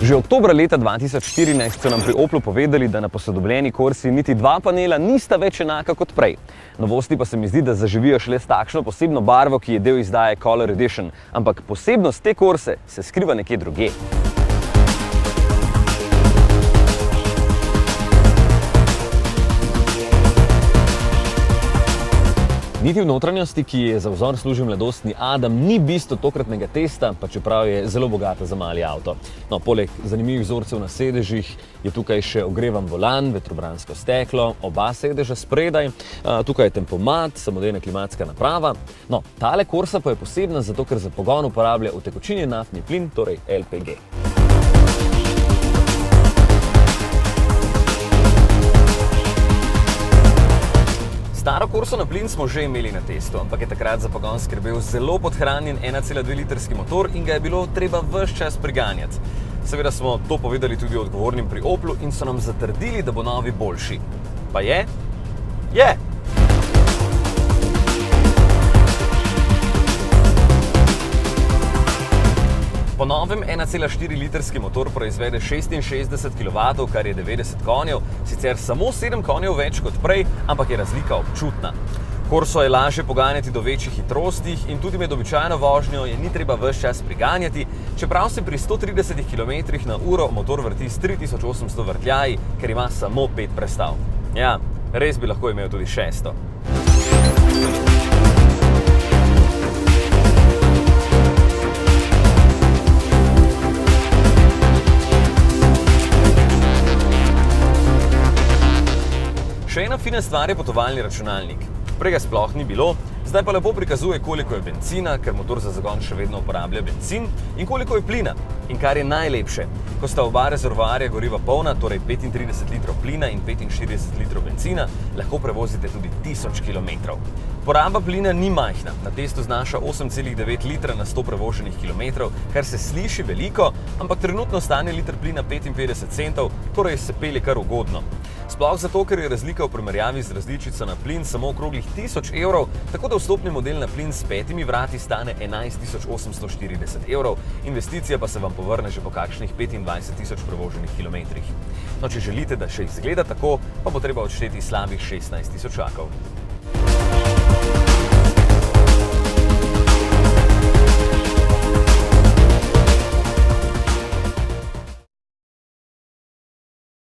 Že oktobra leta 2014 so nam pri Oplu povedali, da na posodobljeni Corsi niti dva panela nista več enaka kot prej. Novosti pa se mi zdi, da zaživijo šele s takšno posebno barvo, ki je del izdaje Color Edition, ampak posebnost te Corse se skriva nekje drugje. Niti v notranjosti, ki je za vzor služil mladostni Adam, ni bistvo tokratnega testa, pa čeprav je zelo bogata za mali avto. No, poleg zanimivih vzorcev na sedežih je tukaj še ogrevan volan, vetrobransko steklo, oba sedeža spredaj, tukaj je tempomat, samodejna klimatska naprava. No, tale Corsa pa je posebna zato, ker za pogon uporablja utekočinjen naftni plin, torej LPG. Staro Corso na plin smo že imeli na testu, ampak je takrat za pogon skrbel zelo podhranjen 1,2-litrski motor in ga je bilo treba ves čas priganjati. Seveda smo to povedali tudi odgovornim pri Oplu in so nam zatrdili, da bo novi boljši. Pa je? Je! Po novem 1,4-litrski motor proizvede 66 kW, kar je 90 konjev, sicer samo 7 konjev več kot prej, ampak je razlika občutna. Corso je lažje poganjati do večjih hitrosti in tudi med običajno vožnjo je ni treba ves čas priganjati, čeprav se pri 130 km/h motor vrti s 3800 vrtljaji, ker ima samo 5 prestav. Ja, res bi lahko imel tudi 600. Še ena fina stvar je potovalni računalnik. Prej ga sploh ni bilo, zdaj pa lepo prikazuje, koliko je bencina, ker motor za zagon še vedno uporablja bencin, in koliko je plina. In kar je najlepše, ko sta oba rezervoarja goriva polna, torej 35 litrov plina in 45 litrov bencina, lahko prevozite tudi 1000 km. Poraba plina ni majhna, na testu znaša 8,9 litra na 100 prevoženih kilometrov, kar se sliši veliko, ampak trenutno stane liter plina 55 centov, torej se pelje kar ugodno. Sploh zato, ker je razlika v primerjavi z različico na plin samo okroglih 1000 evrov, tako da vstopni model na plin s 5 vrati stane 11.840 evrov, investicija pa se vam povrne že po kakšnih 25.000 prevoženih kilometrih. No, če želite, da še izgleda tako, pa bo treba odšteti slabih 16 tisočakov.